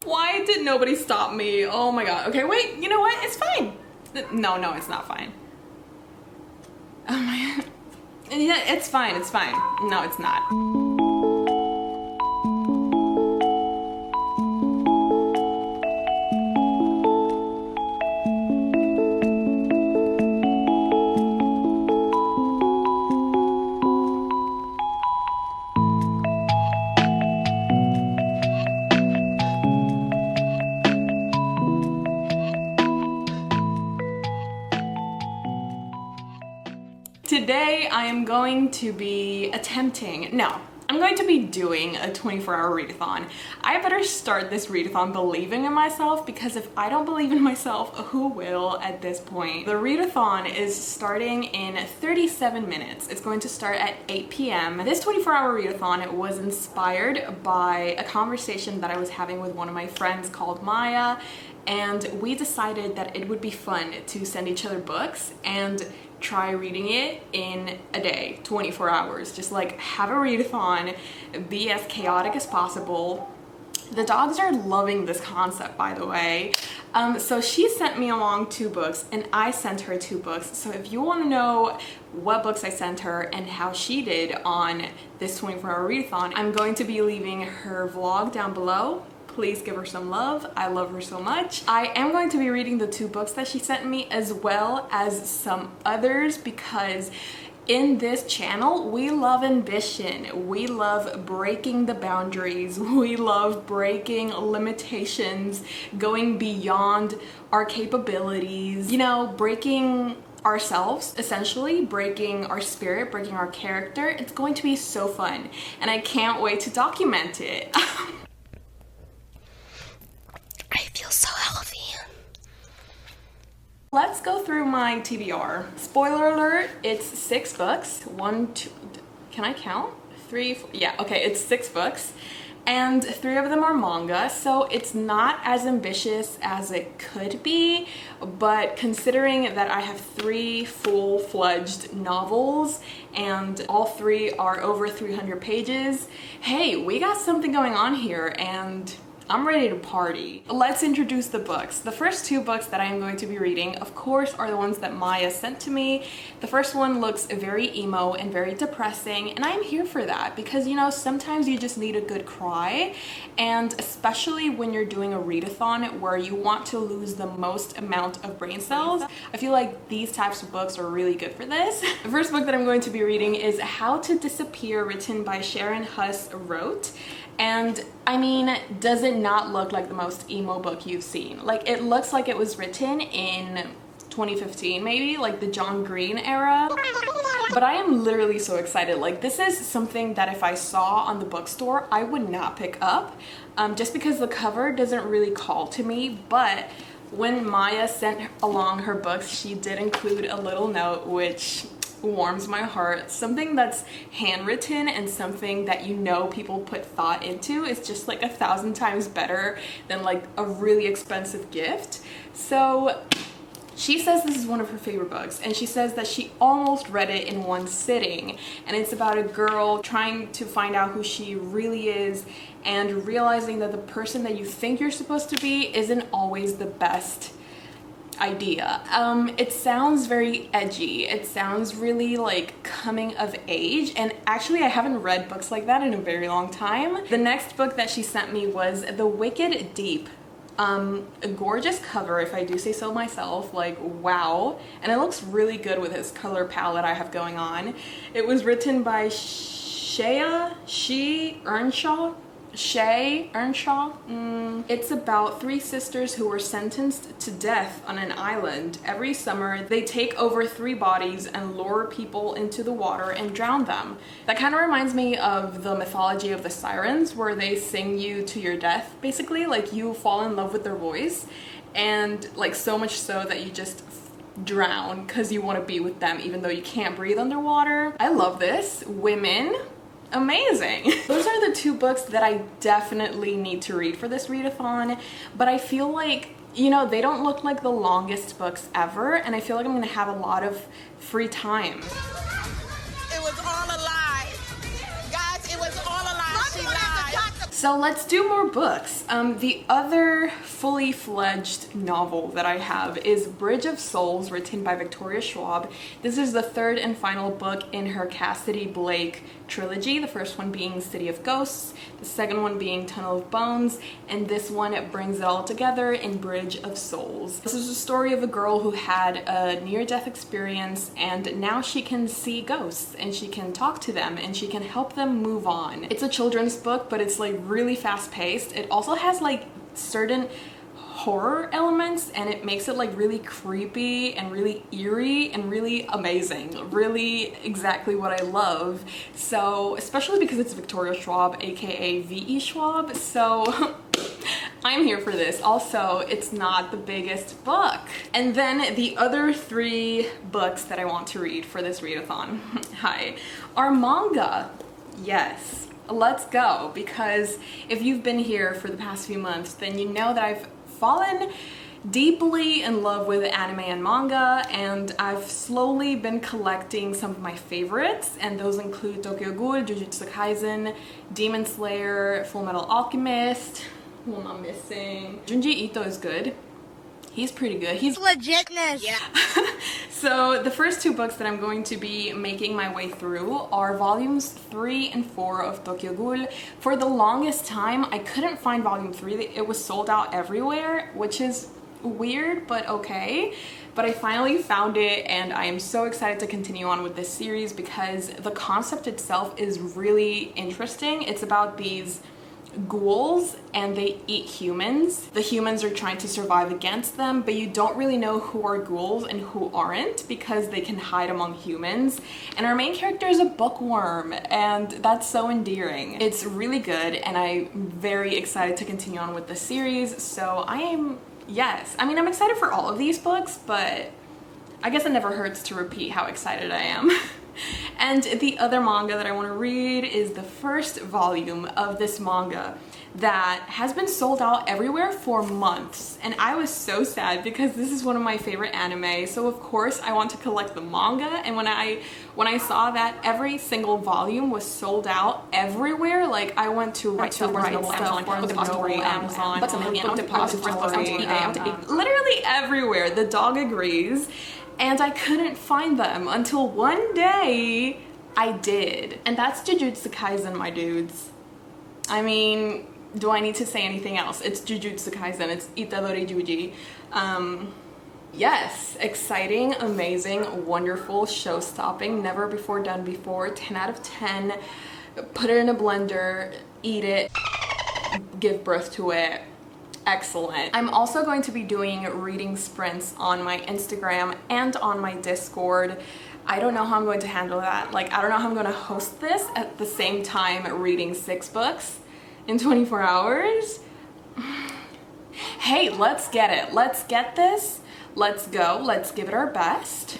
Why did nobody stop me? Oh my god. Okay, wait, you know what? It's fine. No, it's not fine. Oh my god. Yeah, it's fine, it's fine. No, it's not. Today I am going to be I'm going to be doing a 24-hour readathon. I better start this readathon believing in myself, because if I don't believe in myself, who will at this point? The readathon is starting in 37 minutes. It's going to start at 8 p.m. This 24-hour readathon was inspired by a conversation that I was having with one of my friends called Maya, and we decided that it would be fun to send each other books and try reading it in a day, 24 hours. Just like have a readathon, be as chaotic as possible. The dogs are loving this concept, by the way. So she sent me along 2 books and I sent her 2 books. So if you want to know what books I sent her and how she did on this 24-hour readathon, I'm going to be leaving her vlog down below. Please give her some love. I love her so much. I am going to be reading the 2 books that she sent me, as well as some others, because in this channel, we love ambition. We love breaking the boundaries. We love breaking limitations, going beyond our capabilities, you know, breaking ourselves, essentially, breaking our spirit, breaking our character. It's going to be so fun, and I can't wait to document it. I feel so healthy. Let's go through my TBR. Spoiler alert, it's 6 books. 1, 2, can I count? 3, 4, yeah, okay, it's 6 books. And 3 of them are manga, so it's not as ambitious as it could be, but considering that I have 3 full-fledged novels and all 3 are over 300 pages, hey, we got something going on here, and I'm ready to party. Let's introduce the books. The first 2 books that I am going to be reading, of course, are the ones that Maya sent to me. The first one looks very emo and very depressing, and I'm here for that because, you know, sometimes you just need a good cry, and especially when you're doing a readathon where you want to lose the most amount of brain cells, I feel like these types of books are really good for this. The first book that I'm going to be reading is How to Disappear, written by Sharon Huss Rote. And I mean, does it not look like the most emo book you've seen? Like, it looks like it was written in 2015 maybe, like the John Green era. But I am literally so excited. Like, this is something that if I saw on the bookstore, I would not pick up, just because the cover doesn't really call to me. But when Maya sent along her books, she did include a little note which warms my heart. Something that's handwritten and something that, you know, people put thought into is just like 1,000 times better than like a really expensive gift. So she says this is one of her favorite books, and she says that she almost read it in one sitting, and it's about a girl trying to find out who she really is and realizing that the person that you think you're supposed to be isn't always the best idea. It sounds very edgy. It sounds really like coming of age, and actually I haven't read books like that in a very long time. The next book that she sent me was The Wicked Deep. A gorgeous cover, if I do say so myself, like wow, and it looks really good with his color palette I have going on. It was written by Shay Earnshaw. It's about 3 sisters who were sentenced to death on an island. Every summer, they take over 3 bodies and lure people into the water and drown them. That kind of reminds me of the mythology of the sirens, where they sing you to your death, basically. Like, you fall in love with their voice, and like so much so that you just drown because you want to be with them even though you can't breathe underwater. I love this. Women. Amazing. Those are the 2 books that I definitely need to read for this readathon, but I feel like, you know, they don't look like the longest books ever, and I feel like I'm gonna have a lot of free time. It was all a lie. Guys, it was all a lie. She lied. So let's do more books. The other fully fledged novel that I have is Bridge of Souls, written by Victoria Schwab. This is the third and final book in her Cassidy Blake trilogy, the first one being City of Ghosts, the second one being Tunnel of Bones, and this one brings it all together in Bridge of Souls. This is a story of a girl who had a near-death experience, and now she can see ghosts and she can talk to them and she can help them move on. It's a children's book, but it's like really fast-paced. It also has like certain horror elements, and it makes it like really creepy and really eerie and really amazing. Really exactly what I love. So especially because it's Victoria Schwab, aka V.E. Schwab, so I'm here for this. Also, it's not the biggest book. And then the other 3 books that I want to read for this readathon are manga. Yes, let's go, because if you've been here for the past few months, then you know that I've fallen deeply in love with anime and manga, and I've slowly been collecting some of my favorites, and those include Tokyo Ghoul, Jujutsu Kaisen, Demon Slayer, Full Metal Alchemist. Who am I missing? Junji Ito is good. He's pretty good. He's legitness. Yeah. So the first 2 books that I'm going to be making my way through are volumes 3 and 4 of Tokyo Ghoul. For the longest time, I couldn't find volume 3. It was sold out everywhere, which is weird, but okay. But I finally found it, and I am so excited to continue on with this series because the concept itself is really interesting. It's about these ghouls, and they eat humans. The humans are trying to survive against them, but you don't really know who are ghouls and who aren't because they can hide among humans. And our main character is a bookworm, and that's so endearing. It's really good, and I'm very excited to continue on with the series. So I'm excited for all of these books, but I guess it never hurts to repeat how excited I am. And the other manga that I want to read is the first volume of this manga that has been sold out everywhere for months, and I was so sad because this is one of my favorite anime, so of course I want to collect the manga. And when I saw that every single volume was sold out everywhere, like I went to Amazon, literally everywhere. The dog agrees. And I couldn't find them until one day I did. And that's Jujutsu Kaisen, my dudes. I mean, do I need to say anything else? It's Jujutsu Kaisen, it's Itadori Juji. Yes, exciting, amazing, wonderful, show-stopping, never before done before, 10 out of 10. Put it in a blender, eat it, give birth to it. Excellent. I'm also going to be doing reading sprints on my Instagram and on my Discord. I don't know how I'm going to handle that. Like, I don't know how I'm going to host this at the same time reading 6 books in 24 hours. Hey, let's get it. Let's get this. Let's go. Let's give it our best.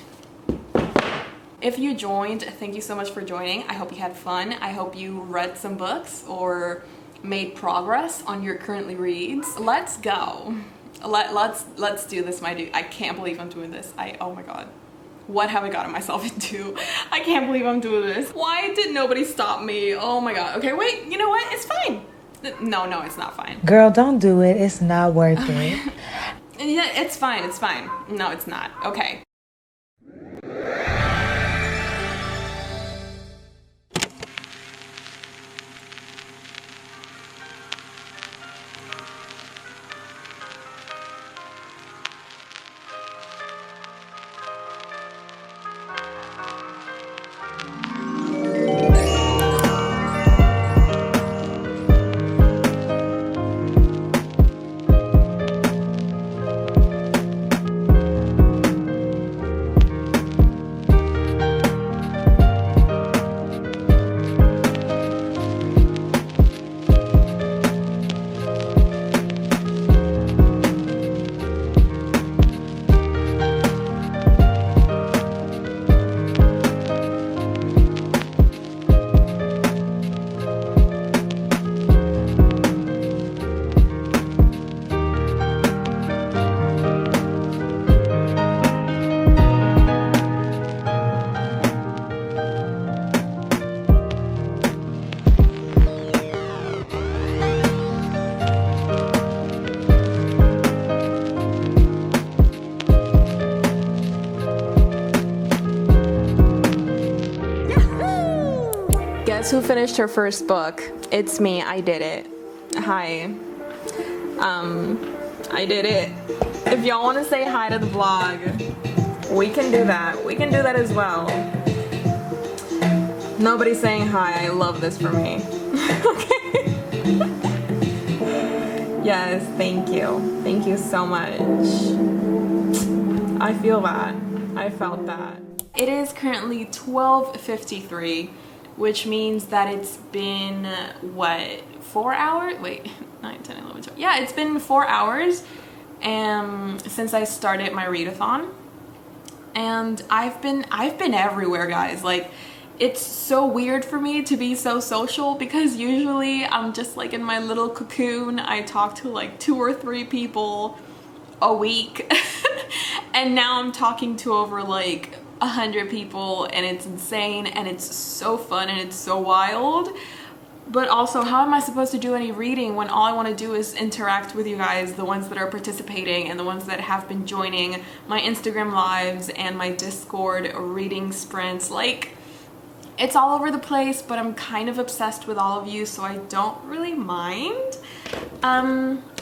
If you joined, thank you so much for joining. I hope you had fun. I hope you read some books or made progress on your currently reads. Let's go. Let's do this, my dude. I can't believe I'm doing this. Oh my god. What have I gotten myself into? I can't believe I'm doing this. Why did nobody stop me? Oh my god. Okay, wait, you know what? It's fine. No, it's not fine. Girl, don't do it. It's not worth it. Yeah, it's fine. It's fine. No, it's not. Okay. Guess who finished her first book? It's me. I did it. Hi. I did it. If y'all want to say hi to the vlog, we can do that. We can do that as well. Nobody's saying hi. I love this for me. Okay. Yes, thank you. Thank you so much. I feel that. I felt that. It is currently 12:53, which means that it's been, what, 4 hours? Wait, 9, 10, 11, 12. Yeah, it's been 4 hours since I started my readathon. And I've been everywhere, guys. Like, it's so weird for me to be so social because usually I'm just like in my little cocoon. I talk to like 2 or 3 people a week. And now I'm talking to over like 100 people, and it's insane, and it's so fun, and it's so wild. But also, how am I supposed to do any reading when all I want to do is interact with you guys, the ones that are participating and the ones that have been joining my Instagram lives and my Discord reading sprints? Like, it's all over the place, but I'm kind of obsessed with all of you, so I don't really mind.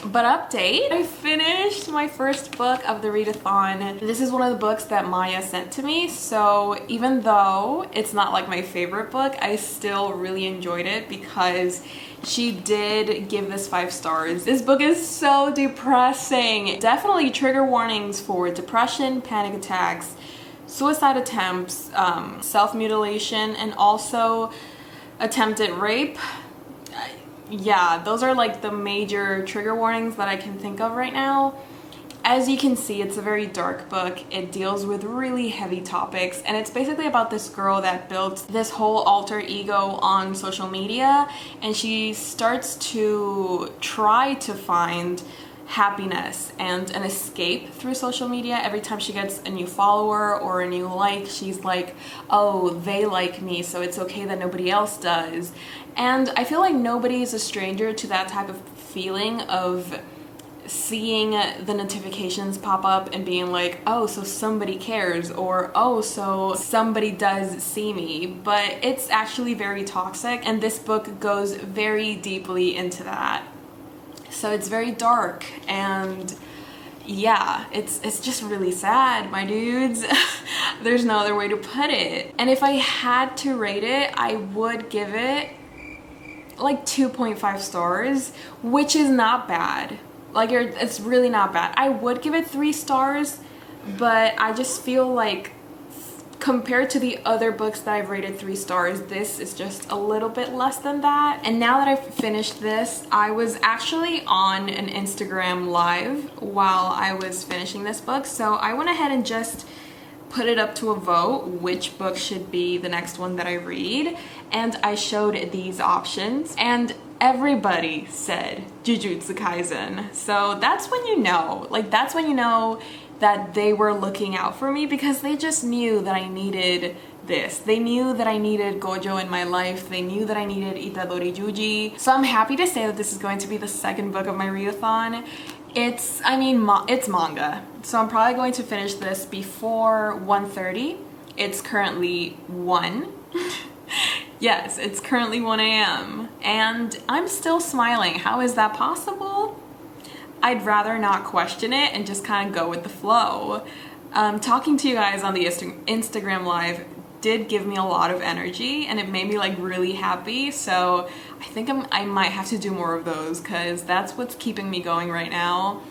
But update, I finished my first book of the readathon. This is one of the books that Maya sent to me, so even though it's not like my favorite book, I still really enjoyed it because she did give this 5 stars. This book is so depressing. Definitely trigger warnings for depression, panic attacks, suicide attempts, self-mutilation, and also attempted rape. Yeah, those are like the major trigger warnings that I can think of right now. As you can see, it's a very dark book. It deals with really heavy topics, and it's basically about this girl that built this whole alter ego on social media, and she starts to try to find happiness and an escape through social media. Every time she gets a new follower or a new like, she's like, oh, they like me, so it's okay that nobody else does. And I feel like nobody is a stranger to that type of feeling of seeing the notifications pop up and being like, oh, so somebody cares, or oh, so somebody does see me. But it's actually very toxic, and this book goes very deeply into that. So it's very dark, and yeah, it's just really sad, my dudes. There's no other way to put it. And if I had to rate it, I would give it like 2.5 stars, which is not bad. Like, it's really not bad. I would give it 3 stars, but I just feel like compared to the other books that I've rated 3 stars, this is just a little bit less than that. And now that I've finished this, I was actually on an Instagram live while I was finishing this book, so I went ahead and just put it up to a vote which book should be the next one that I read, and I showed these options, and everybody said Jujutsu Kaisen. So that's when you know, like, that's when you know that they were looking out for me, because they just knew that I needed this. They knew that I needed Gojo in my life. They knew that I needed Itadori Juji. So I'm happy to say that this is going to be the second book of my readathon. It's manga. So I'm probably going to finish this before 1:30. It's currently 1. Yes, it's currently 1 a.m. and I'm still smiling. How is that possible? I'd rather not question it and just kind of go with the flow. Talking to you guys on the Instagram live did give me a lot of energy, and it made me like really happy. So I think I might have to do more of those, because that's what's keeping me going right now.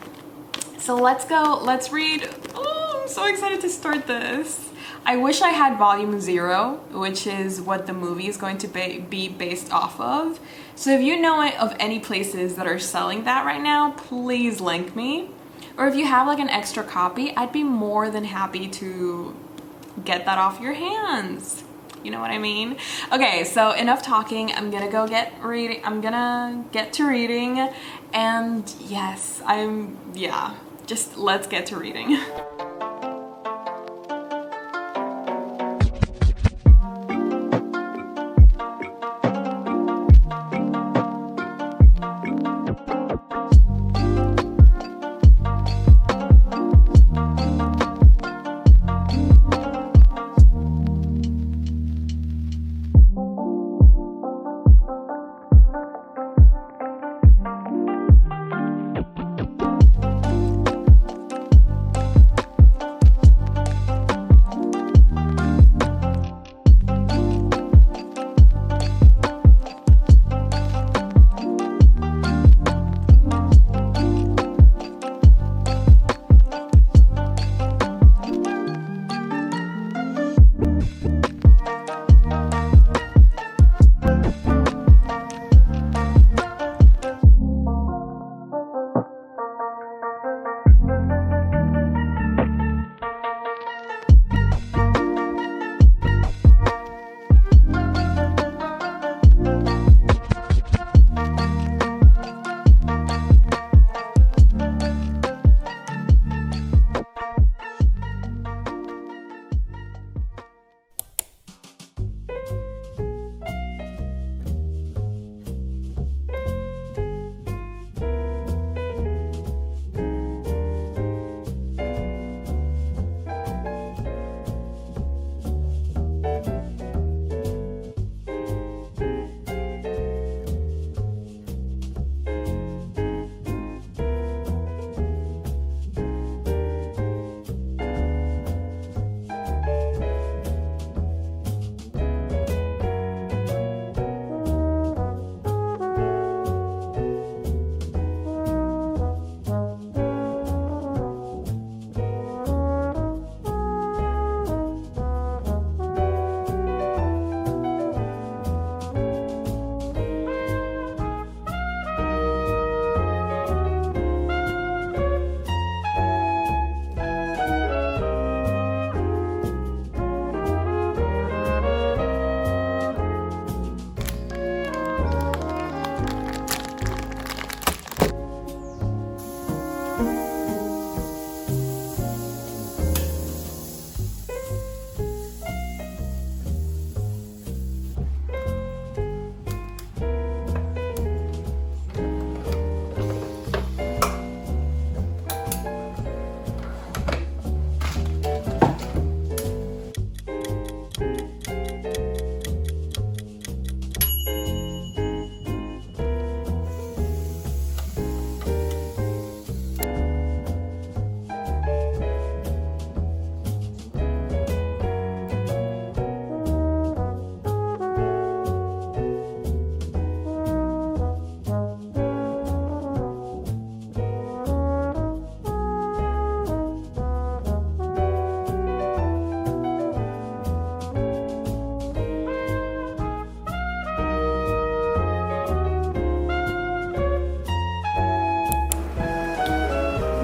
So let's go, let's read. Oh, I'm so excited to start this. I wish I had volume 0, which is what the movie is going to be based off of. So if you know of any places that are selling that right now, please link me. Or if you have like an extra copy, I'd be more than happy to get that off your hands. You know what I mean? Okay, so enough talking. I'm gonna go get reading. I'm gonna get to reading. And yes, just let's get to reading.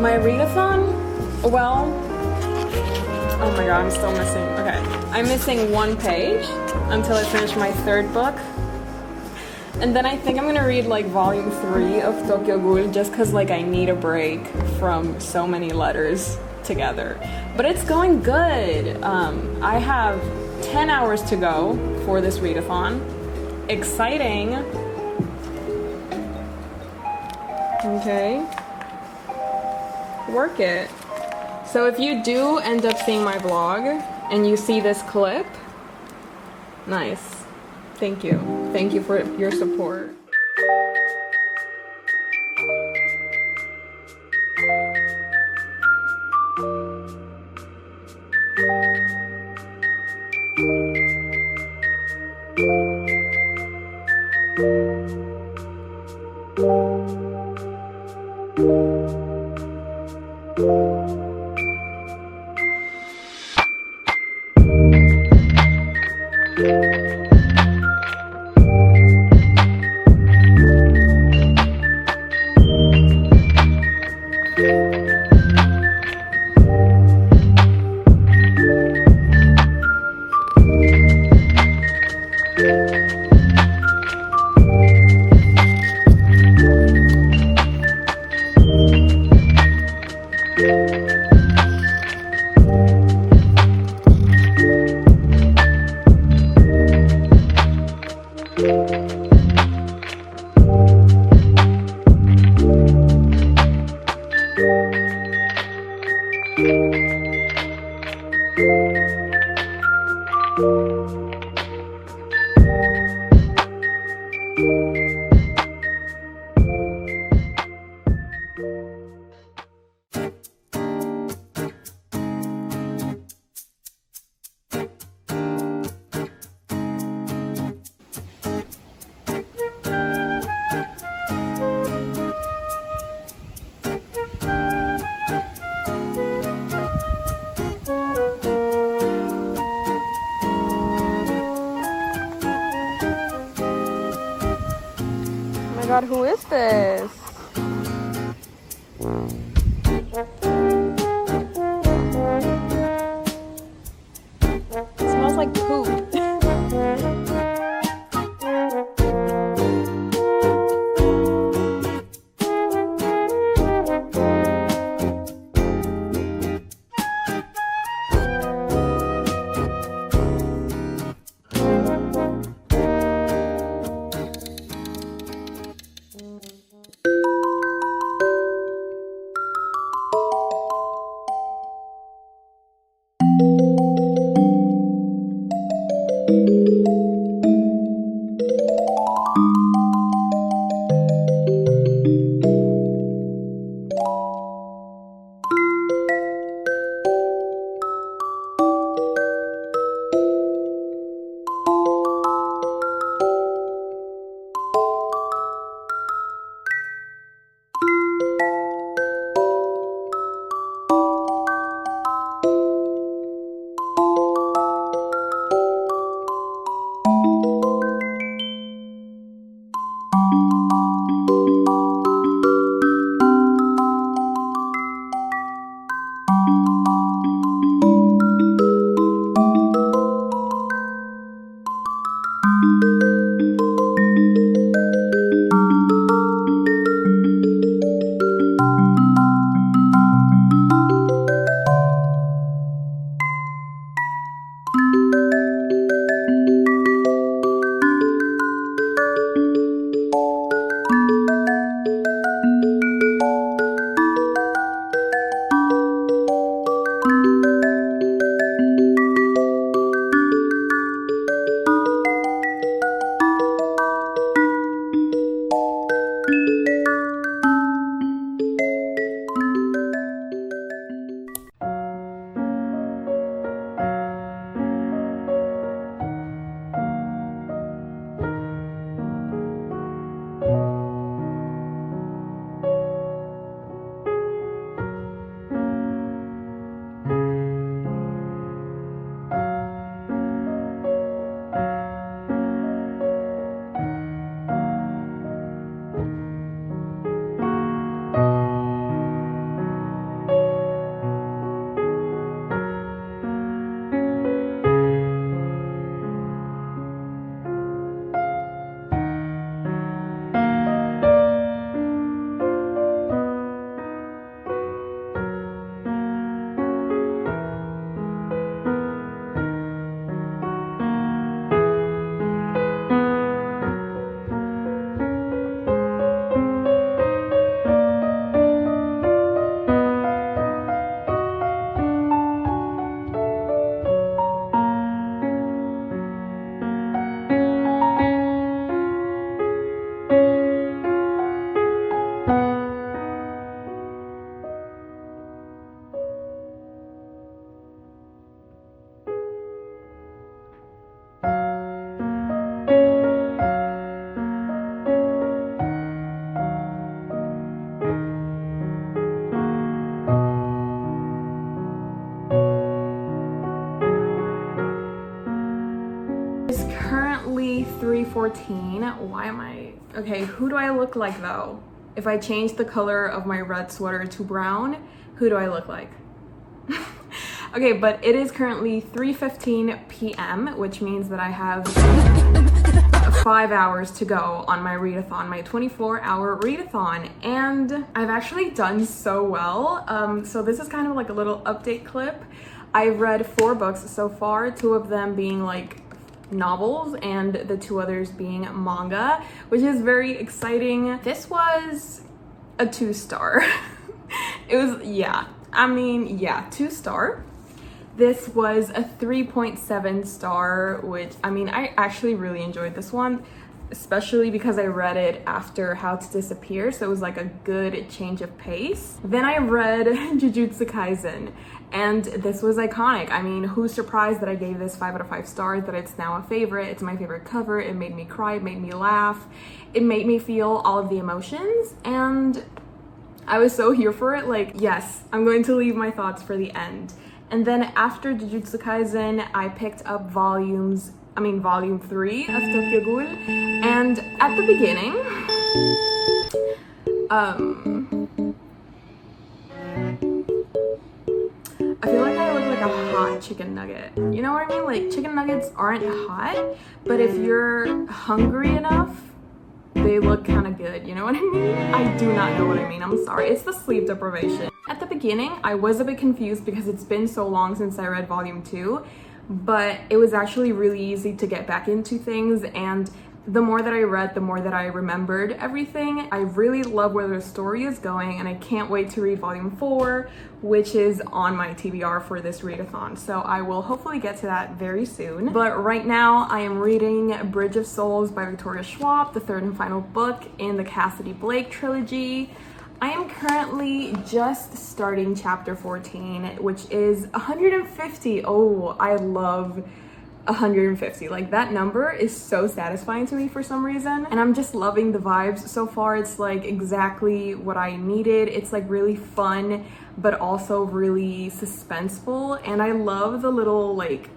My readathon? Well, oh my god, I'm still missing. Okay, I'm missing 1 page until I finish my 3rd book. And then I think I'm gonna read like volume 3 of Tokyo Ghoul just cause like I need a break from so many letters together. But it's going good. I have 10 hours to go for this readathon. Exciting. Okay. Work it. So if you do end up seeing my vlog and you see this clip, nice. Thank you. Thank you for your support. 14. Why am I... Okay, who do I look like though? If I change the color of my red sweater to brown, who do I look like? Okay, but it is currently 3:15 p.m., which means that I have 5 hours to go on my readathon, my 24-hour readathon, and I've actually done so well. So this is kind of like a little update clip. I've read 4 books so far, 2 of them being like novels and the 2 others being manga, which is very exciting. This was a 2-star. It was, yeah, I mean, yeah, 2-star. This was a 3.7 star, which, I mean, I actually really enjoyed this one, especially because I read it after How to Disappear, so it was like a good change of pace. Then I read Jujutsu Kaisen, and this was iconic. I mean, who's surprised that I gave this 5 out of 5 stars, that it's now a favorite? It's my favorite cover. It made me cry, it made me laugh, it made me feel all of the emotions, and I was so here for it. Like, yes, I'm going to leave my thoughts for the end. And then after Jujutsu Kaisen, I picked up volume 3 of Tokyo Ghoul. And at the beginning, I feel like I look like a hot chicken nugget. You know what I mean? Like, chicken nuggets aren't hot, but if you're hungry enough, they look kind of good, you know what I mean? I do not know what I mean, I'm sorry. It's the sleep deprivation. At the beginning, I was a bit confused because it's been so long since I read volume 2, but it was actually really easy to get back into things, and the more that I read, the more that I remembered everything. I really love where the story is going, and I can't wait to read volume 4, which is on my TBR for this readathon. So I will hopefully get to that very soon. But right now I am reading Bridge of Souls by Victoria Schwab, the 3rd and final book in the Cassidy Blake trilogy. I am currently just starting chapter 14, which is 150. Oh, I love 150. Like, that number is so satisfying to me for some reason, and I'm just loving the vibes so far. It's like exactly what I needed. It's like really fun but also really suspenseful, and I love the little like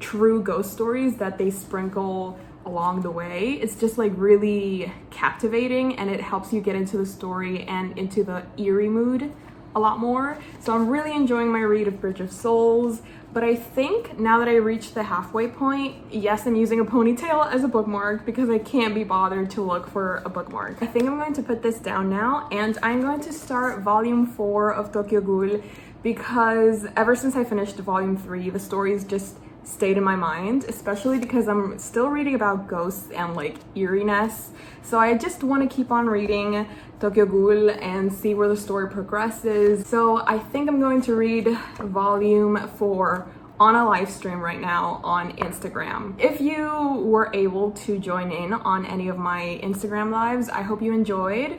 true ghost stories that they sprinkle along the way. It's just like really captivating, and it helps you get into the story and into the eerie mood a lot more. So I'm really enjoying my read of Bridge of Souls. But I think now that I reached the halfway point, yes, I'm using a ponytail as a bookmark because I can't be bothered to look for a bookmark. I think I'm going to put this down now, and I'm going to start volume 4 of Tokyo Ghoul because ever since I finished volume 3, the stories just stayed in my mind, especially because I'm still reading about ghosts and like eeriness. So I just want to keep on reading Tokyo Ghoul and see where the story progresses. So I think I'm going to read volume 4 on a live stream right now on Instagram. If you were able to join in on any of my Instagram lives, I hope you enjoyed.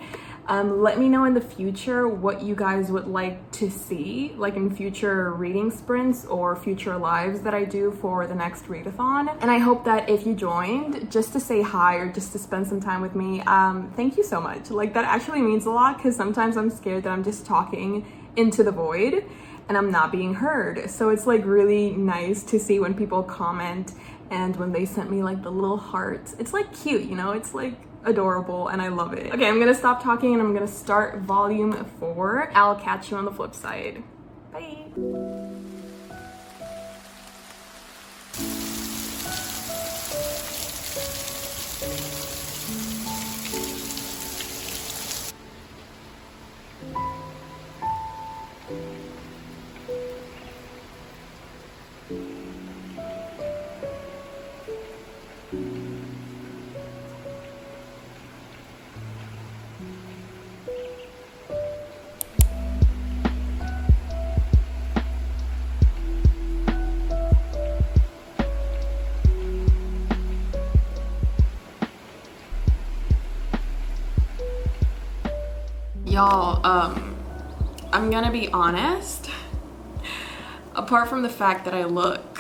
Let me know in the future what you guys would like to see, like in future reading sprints or future lives that I do for the next readathon. And I hope that if you joined just to say hi or just to spend some time with me, thank you so much. Like, that actually means a lot because sometimes I'm scared that I'm just talking into the void and I'm not being heard. So it's like really nice to see when people comment and when they sent me like the little hearts. It's like cute, you know, it's like adorable, and I love it. Okay, I'm gonna stop talking and I'm gonna start volume 4. I'll catch you on the flip side. Bye. Y'all, I'm gonna be honest, apart from the fact that I look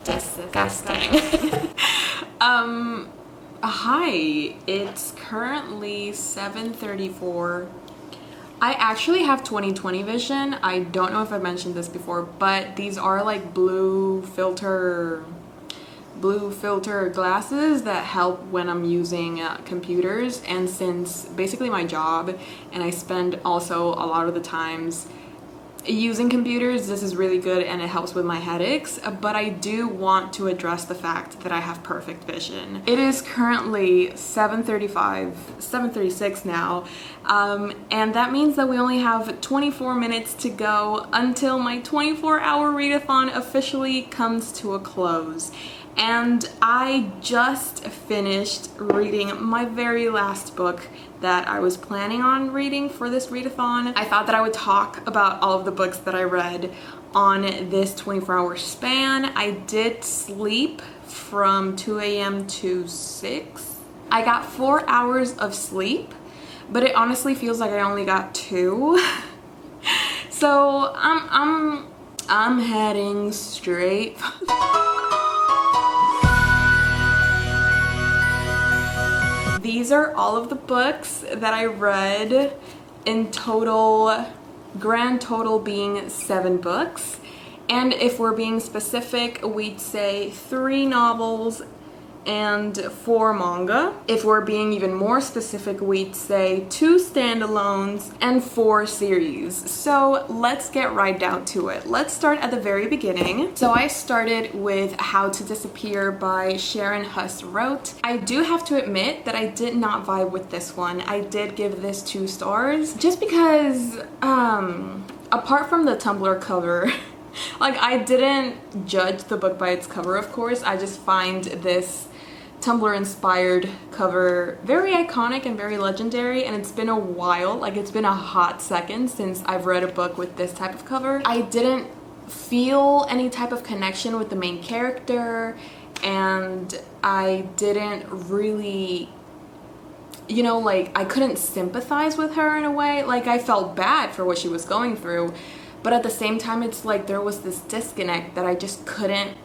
disgusting. Hi, it's currently 7:34. I actually have 20/20 vision. I don't know if I mentioned this before, but these are like blue filter blue filter glasses that help when I'm using computers, and since basically my job and I spend also a lot of the times using computers, this is really good and it helps with my headaches. But I do want to address the fact that I have perfect vision. It is currently 7:36 now, and that means that we only have 24 minutes to go until my 24-hour readathon officially comes to a close. And I just finished reading my very last book that I was planning on reading for this readathon. I thought that I would talk about all of the books that I read on this 24-hour span. I did sleep from 2 a.m. to 6. I got 4 hours of sleep, but it honestly feels like I only got 2. So I'm heading straight. These are all of the books that I read in total, grand total being 7 books. And if we're being specific, we'd say 3 novels and 4 manga. If we're being even more specific, we'd say 2 standalones and 4 series. So let's get right down to it. Let's start at the very beginning. So I started with How to Disappear by Sharon Huss Roat. I do have to admit that I did not vibe with this one. I did give this 2 stars just because, apart from the Tumblr cover, like, I didn't judge the book by its cover, of course. I just find this Tumblr inspired cover very iconic and very legendary, and it's been a while, like it's been a hot second since I've read a book with this type of cover. I didn't feel any type of connection with the main character, and I didn't really, you know, like, I couldn't sympathize with her in a way. Like, I felt bad for what she was going through, but at the same time it's like there was this disconnect that I just couldn't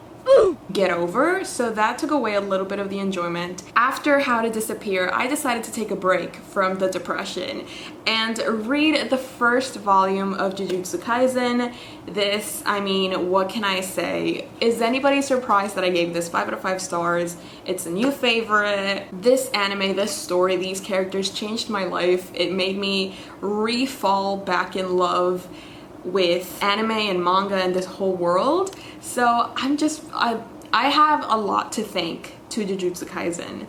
get over, so that took away a little bit of the enjoyment. After How to Disappear, I decided to take a break from the depression and read the first volume of Jujutsu Kaisen. This, I mean, what can I say? Is anybody surprised that I gave this 5 out of 5 stars? It's a new favorite. This anime, this story, these characters changed my life. It made me re-fall back in love with anime and manga and this whole world. So I have a lot to thank to Jujutsu Kaisen,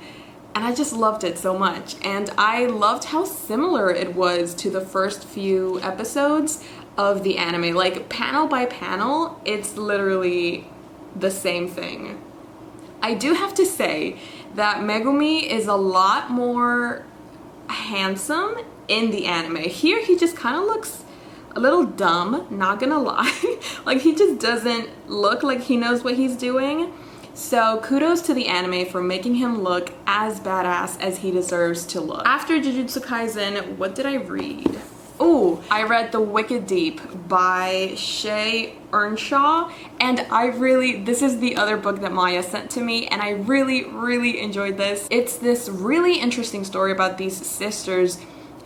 and I just loved it so much. And I loved how similar it was to the first few episodes of the anime. Like, panel by panel, it's literally the same thing. I do have to say that Megumi is a lot more handsome in the anime. Here he just kind of looks a little dumb, not gonna lie. Like, he just doesn't look like he knows what he's doing. So kudos to the anime for making him look as badass as he deserves to look. After Jujutsu Kaisen, what did I read? Oh, I read The Wicked Deep by Shay Earnshaw, and this is the other book that Maya sent to me, and I really enjoyed this. It's this really interesting story about these sisters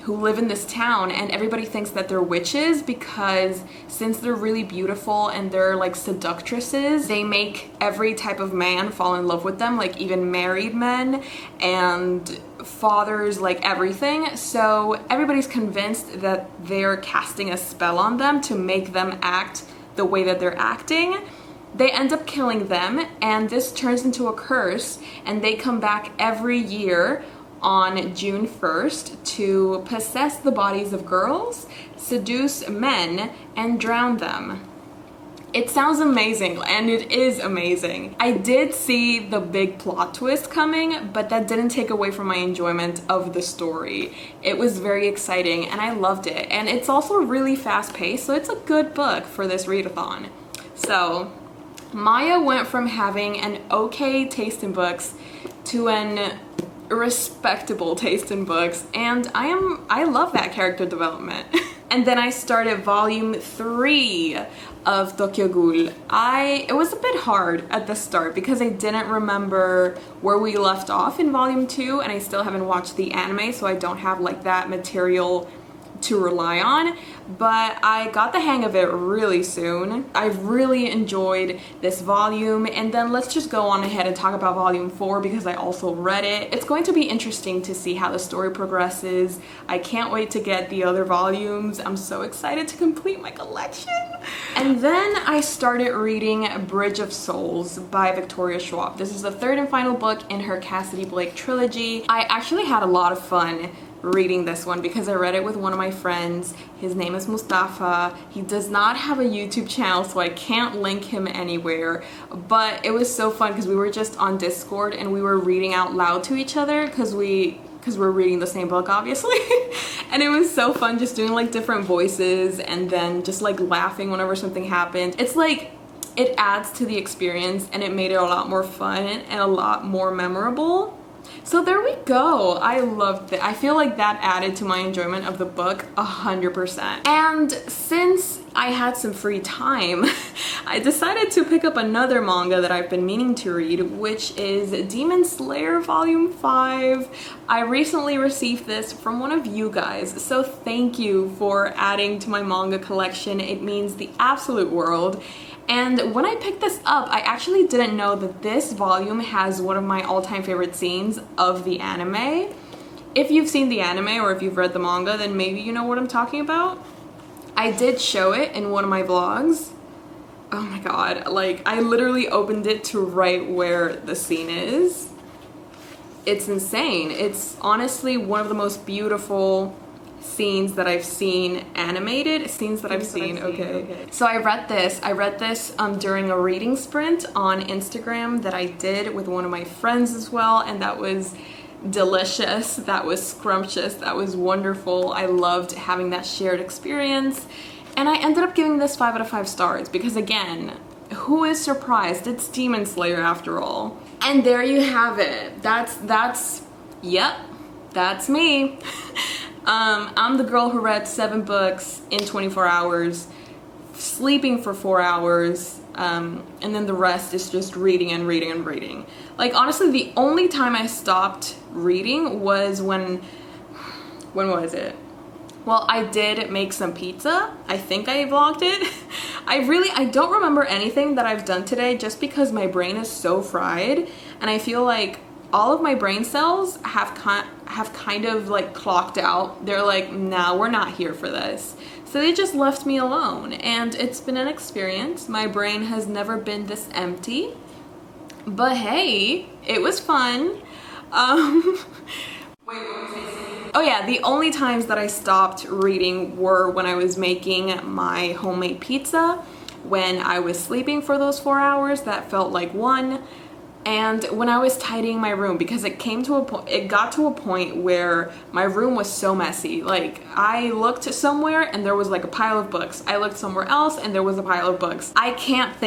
who live in this town, and everybody thinks that they're witches because since they're really beautiful and they're like seductresses, they make every type of man fall in love with them, like even married men and fathers, like everything. So everybody's convinced that they're casting a spell on them to make them act the way that they're acting. They end up killing them, and this turns into a curse, and they come back every year on June 1st to possess the bodies of girls, seduce men, and drown them. It sounds amazing, and it is amazing. I did see the big plot twist coming, but that didn't take away from my enjoyment of the story. It was very exciting, and I loved it. And it's also really fast-paced, so it's a good book for this readathon. So Maya went from having an okay taste in books to an respectable taste in books, and I love that character development. And then I started volume 3 of Tokyo Ghoul. It was a bit hard at the start because I didn't remember where we left off in volume 2, and I still haven't watched the anime, so I don't have like that material to rely on, but I got the hang of it really soon. I've really enjoyed this volume, and then let's just go on ahead and talk about volume 4 because I also read it. It's going to be interesting to see how the story progresses. I can't wait to get the other volumes. I'm so excited to complete my collection. And then I started reading Bridge of Souls by Victoria Schwab. This is the third and final book in her Cassidy Blake trilogy. I actually had a lot of fun reading this one because I read it with one of my friends. His name is Mustafa. He does not have a YouTube channel, so I can't link him anywhere, but it was so fun because we were just on Discord and we were reading out loud to each other because we're reading the same book, obviously. And it was so fun just doing like different voices and then just like laughing whenever something happened. It's like it adds to the experience and it made it a lot more fun and a lot more memorable. So there we go. I loved it. I feel like that added to my enjoyment of the book 100%. And since I had some free time, I decided to pick up another manga that I've been meaning to read, which is Demon Slayer Volume 5. I recently received this from one of you guys, so thank you for adding to my manga collection. It means the absolute world. And when I picked this up, I actually didn't know that this volume has one of my all-time favorite scenes of the anime. If you've seen the anime or if you've read the manga, then maybe you know what I'm talking about. I did show it in one of my vlogs. Oh my god, like I literally opened it to right where the scene is. It's insane. It's honestly one of the most beautiful scenes that I've seen animated. Okay. So I read this during a reading sprint on Instagram that I did with one of my friends as well, and that was delicious, that was scrumptious, that was wonderful. I loved having that shared experience, and I ended up giving this 5 out of 5 stars because, again, who is surprised? It's Demon Slayer after all. And there you have it. That's me. I'm the girl who read 7 books in 24 hours, sleeping for 4 hours, and then the rest is just reading and reading and reading. Like, honestly, the only time I stopped reading was when was it? Well, I did make some pizza. I think I vlogged it. I don't remember anything that I've done today just because my brain is so fried, and I feel like all of my brain cells have kind of like clocked out. They're like, nah, we're not here for this. So they just left me alone, and it's been an experience. My brain has never been this empty, but hey, it was fun. Oh yeah, the only times that I stopped reading were when I was making my homemade pizza, when I was sleeping for those 4 hours, that felt like 1. And when I was tidying my room, because it got to a point where my room was so messy. Like, I looked somewhere and there was like a pile of books. I looked somewhere else and there was a pile of books. I can't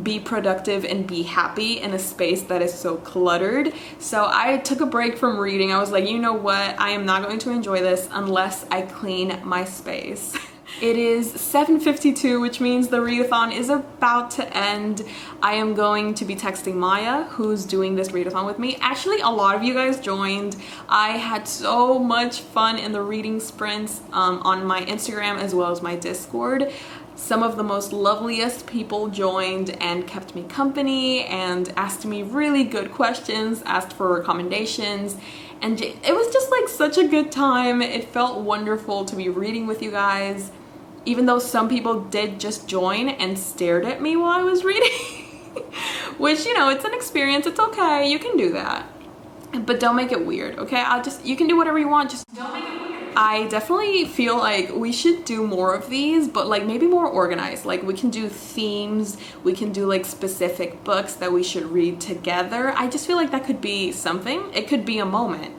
be productive and be happy in a space that is so cluttered. So I took a break from reading. I was like, you know what? I am not going to enjoy this unless I clean my space. It is 7:52, which means the readathon is about to end. I am going to be texting Maya, who's doing this readathon with me. Actually, a lot of you guys joined. I had so much fun in the reading sprints on my Instagram as well as my Discord. Some of the most loveliest people joined and kept me company and asked me really good questions, asked for recommendations, and it was just like such a good time. It felt wonderful to be reading with you guys, even though some people did just join and stared at me while I was reading. Which, you know, it's an experience, it's okay, you can do that. But don't make it weird, okay? You can do whatever you want, just don't make it weird. I definitely feel like we should do more of these, but like maybe more organized. Like, we can do themes, we can do like specific books that we should read together. I just feel like that could be something. It could be a moment.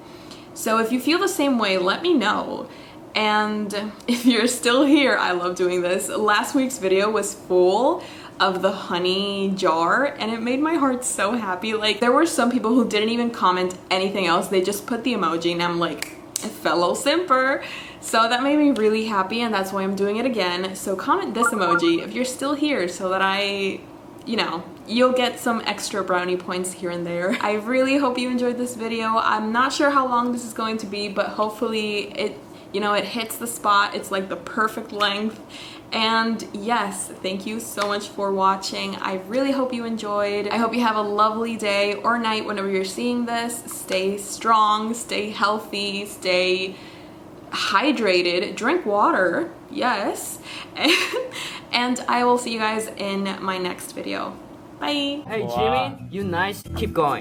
So if you feel the same way, let me know. And if you're still here, I love doing this. Last week's video was full of the honey jar and it made my heart so happy. Like, there were some people who didn't even comment anything else. They just put the emoji and I'm like, a fellow simper. So that made me really happy, and that's why I'm doing it again. So comment this emoji if you're still here so that you you'll get some extra brownie points here and there. I really hope you enjoyed this video. I'm not sure how long this is going to be, but hopefully it, you know, it hits the spot. It's like the perfect length. And yes, thank you so much for watching. I really hope you enjoyed. I hope you have a lovely day or night whenever you're seeing this. Stay strong, stay healthy, stay hydrated, drink water, yes. And I will see you guys in my next video. Bye. Hey Jimmy, you nice. Keep going.